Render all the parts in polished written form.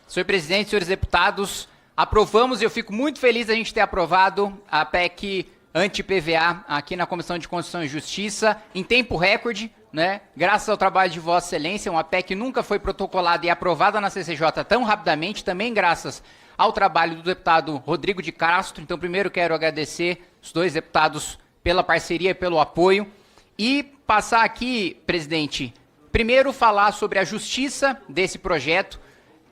Senhor presidente, senhores deputados, aprovamos e eu fico muito feliz a gente ter aprovado a PEC anti-PVA aqui na Comissão de Constituição e Justiça em tempo recorde, né? Graças ao trabalho de Vossa Excelência, uma PEC que nunca foi protocolada e aprovada na CCJ tão rapidamente, também graças ao trabalho do deputado Rodrigo de Castro. Então, primeiro quero agradecer os dois deputados pela parceria e pelo apoio e passar aqui, presidente, primeiro falar sobre a justiça desse projeto.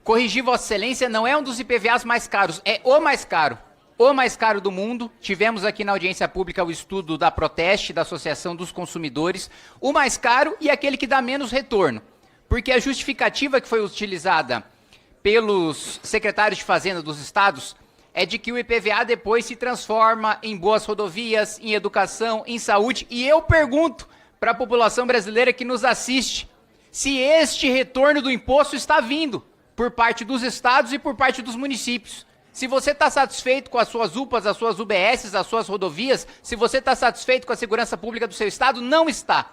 Corrigir Vossa Excelência, não é um dos IPVAs mais caros, é o mais caro do mundo. Tivemos aqui na audiência pública o estudo da Proteste, da Associação dos Consumidores, o mais caro e aquele que dá menos retorno, porque a justificativa que foi utilizada pelos secretários de Fazenda dos estados é de que o IPVA depois se transforma em boas rodovias, em educação, em saúde, e eu pergunto para a população brasileira que nos assiste, se este retorno do imposto está vindo por parte dos estados e por parte dos municípios. Se você está satisfeito com as suas UPAs, as suas UBSs, as suas rodovias, se você está satisfeito com a segurança pública do seu estado, não está.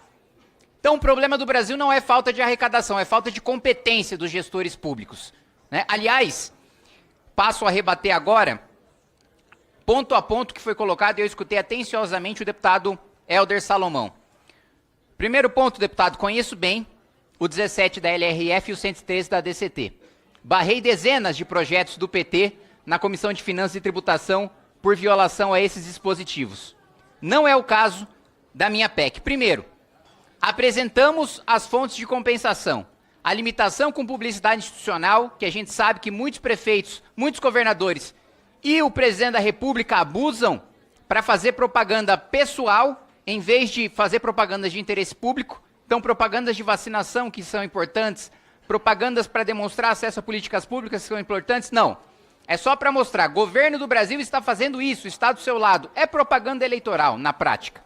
Então o problema do Brasil não é falta de arrecadação, é falta de competência dos gestores públicos, né? Aliás, passo a rebater agora, ponto a ponto que foi colocado, e eu escutei atenciosamente o deputado Helder Salomão. Primeiro ponto, deputado, conheço bem o 17 da LRF e o 113 da DCT. Barrei dezenas de projetos do PT na Comissão de Finanças e Tributação por violação a esses dispositivos. Não é o caso da minha PEC. Primeiro, apresentamos as fontes de compensação. A limitação com publicidade institucional, que a gente sabe que muitos prefeitos, muitos governadores e o presidente da República abusam para fazer propaganda pessoal, em vez de fazer propagandas de interesse público. Então, propagandas de vacinação, que são importantes, propagandas para demonstrar acesso a políticas públicas, que são importantes, não. É só para mostrar, governo do Brasil está fazendo isso, está do seu lado. É propaganda eleitoral, na prática.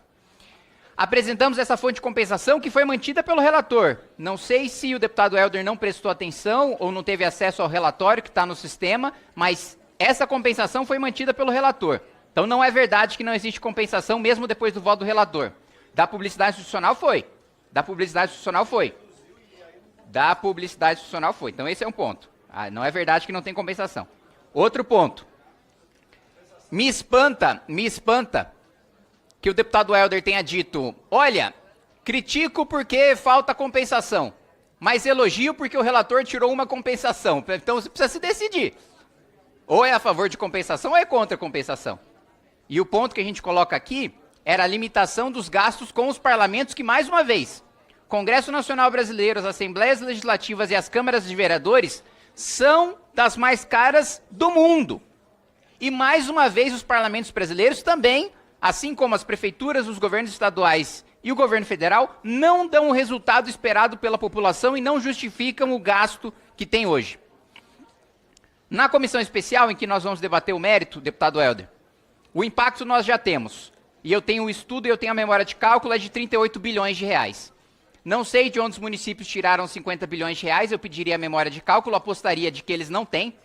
Apresentamos essa fonte de compensação que foi mantida pelo relator. Não sei se o deputado Helder não prestou atenção ou não teve acesso ao relatório que está no sistema, mas essa compensação foi mantida pelo relator. Então não é verdade que não existe compensação mesmo depois do voto do relator. Da publicidade institucional foi. Da publicidade institucional foi. Da publicidade institucional foi. Então esse é um ponto. Não é verdade que não tem compensação. Outro ponto. Me espanta que o deputado Helder tenha dito, olha, critico porque falta compensação, mas elogio porque o relator tirou uma compensação. Então você precisa se decidir. Ou é a favor de compensação ou é contra compensação. E o ponto que a gente coloca aqui era a limitação dos gastos com os parlamentos que, mais uma vez, Congresso Nacional Brasileiro, as Assembleias Legislativas e as Câmaras de Vereadores são das mais caras do mundo. E, mais uma vez, os parlamentos brasileiros também, assim como as prefeituras, os governos estaduais e o governo federal, não dão o resultado esperado pela população e não justificam o gasto que tem hoje. Na comissão especial, em que nós vamos debater o mérito, deputado Helder, o impacto nós já temos. E eu tenho o estudo e eu tenho a memória de cálculo, é de 38 bilhões de reais. Não sei de onde os municípios tiraram 50 bilhões de reais, eu pediria a memória de cálculo, apostaria de que eles não têm,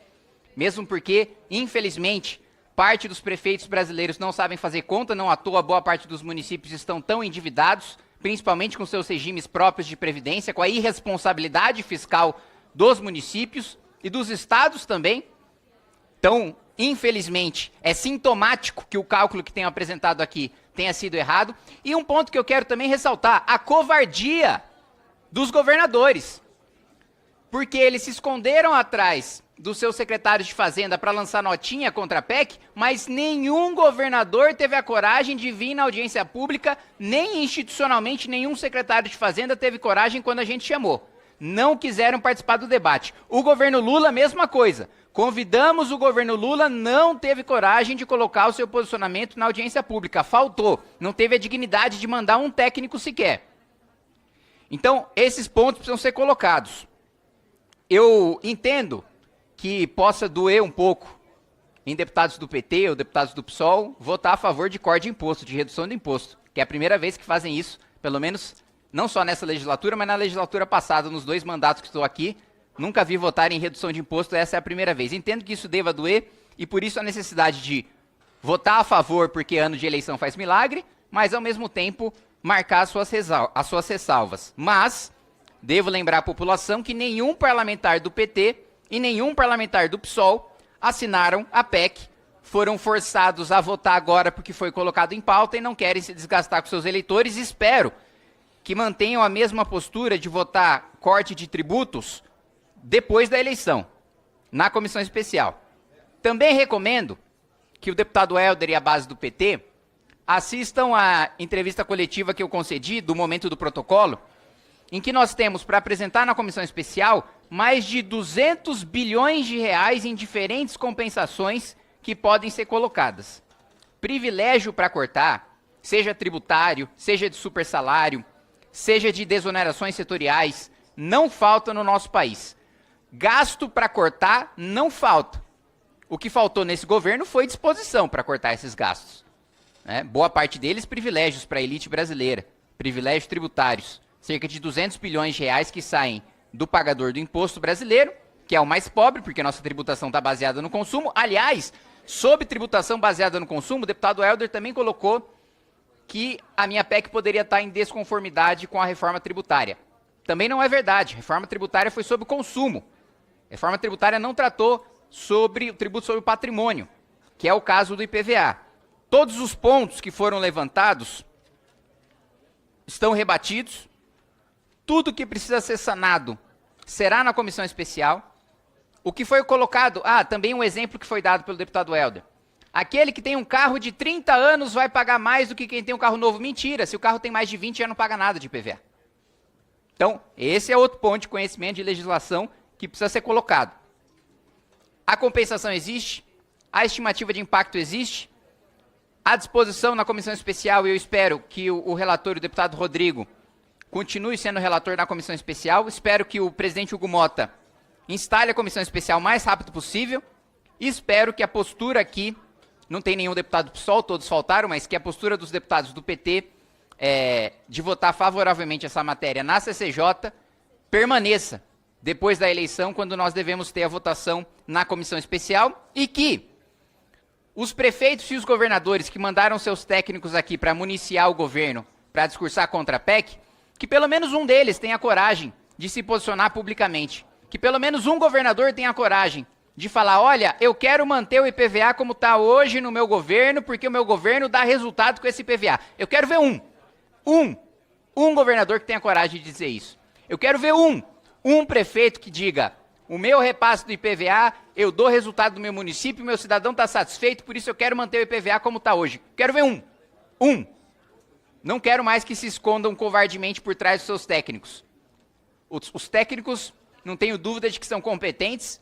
mesmo porque, infelizmente, parte dos prefeitos brasileiros não sabem fazer conta, não à toa boa parte dos municípios estão tão endividados, principalmente com seus regimes próprios de previdência, com a irresponsabilidade fiscal dos municípios e dos estados também. Então, infelizmente, é sintomático que o cálculo que tenho apresentado aqui tenha sido errado. E um ponto que eu quero também ressaltar, a covardia dos governadores. Porque eles se esconderam atrás dos seus secretários de Fazenda para lançar notinha contra a PEC, mas nenhum governador teve a coragem de vir na audiência pública, nem institucionalmente nenhum secretário de Fazenda teve coragem quando a gente chamou. Não quiseram participar do debate. O governo Lula, mesma coisa. Convidamos o governo Lula, não teve coragem de colocar o seu posicionamento na audiência pública. Faltou. Não teve a dignidade de mandar um técnico sequer. Então, esses pontos precisam ser colocados. Eu entendo que possa doer um pouco em deputados do PT ou deputados do PSOL votar a favor de corte de imposto, de redução de imposto, que é a primeira vez que fazem isso, pelo menos não só nessa legislatura, mas na legislatura passada, nos 2 mandatos que estou aqui, nunca vi votar em redução de imposto, essa é a primeira vez. Entendo que isso deva doer e por isso a necessidade de votar a favor porque ano de eleição faz milagre, mas ao mesmo tempo marcar as suas ressalvas. Mas devo lembrar à população que nenhum parlamentar do PT e nenhum parlamentar do PSOL assinaram a PEC, foram forçados a votar agora porque foi colocado em pauta e não querem se desgastar com seus eleitores. Espero que mantenham a mesma postura de votar corte de tributos depois da eleição, na comissão especial. Também recomendo que o deputado Helder e a base do PT assistam à entrevista coletiva que eu concedi do momento do protocolo, em que nós temos para apresentar na comissão especial mais de 200 bilhões de reais em diferentes compensações que podem ser colocadas. Privilégio para cortar, seja tributário, seja de supersalário, seja de desonerações setoriais, não falta no nosso país. Gasto para cortar não falta. O que faltou nesse governo foi disposição para cortar esses gastos. Boa parte deles privilégios para a elite brasileira, privilégios tributários. Cerca de 200 bilhões de reais que saem do pagador do imposto brasileiro, que é o mais pobre, porque nossa tributação está baseada no consumo. Aliás, sob tributação baseada no consumo, o deputado Helder também colocou que a minha PEC poderia estar em desconformidade com a reforma tributária. Também não é verdade. A reforma tributária foi sobre o consumo. A reforma tributária não tratou sobre o tributo sobre o patrimônio, que é o caso do IPVA. Todos os pontos que foram levantados estão rebatidos. Tudo que precisa ser sanado será na comissão especial. O que foi colocado... também um exemplo que foi dado pelo deputado Helder. Aquele que tem um carro de 30 anos vai pagar mais do que quem tem um carro novo. Mentira, se o carro tem mais de 20 já não paga nada de IPVA. Então, esse é outro ponto de conhecimento de legislação que precisa ser colocado. A compensação existe, a estimativa de impacto existe, à disposição na comissão especial, e eu espero que o relator, o deputado Rodrigo, continue sendo relator na comissão especial. Espero que o presidente Hugo Mota instale a comissão especial o mais rápido possível. E espero que a postura aqui, não tem nenhum deputado do PSOL, todos faltaram, mas que a postura dos deputados do PT de votar favoravelmente essa matéria na CCJ permaneça depois da eleição, quando nós devemos ter a votação na comissão especial, e que os prefeitos e os governadores que mandaram seus técnicos aqui para municiar o governo, para discursar contra a PEC, que pelo menos um deles tenha coragem de se posicionar publicamente. Que pelo menos um governador tenha coragem de falar, olha, eu quero manter o IPVA como está hoje no meu governo, porque o meu governo dá resultado com esse IPVA. Eu quero ver um governador que tenha coragem de dizer isso. Eu quero ver um prefeito que diga, o meu repasse do IPVA, eu dou resultado do meu município, meu cidadão está satisfeito, por isso eu quero manter o IPVA como está hoje. Quero ver um. Não quero mais que se escondam covardemente por trás dos seus técnicos. Os técnicos, não tenho dúvida de que são competentes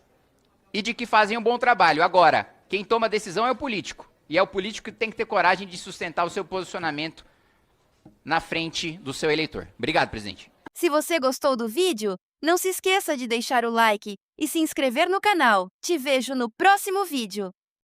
e de que fazem um bom trabalho. Agora, quem toma a decisão é o político. E é o político que tem que ter coragem de sustentar o seu posicionamento na frente do seu eleitor. Obrigado, presidente. Se você gostou do vídeo, não se esqueça de deixar o like e se inscrever no canal. Te vejo no próximo vídeo.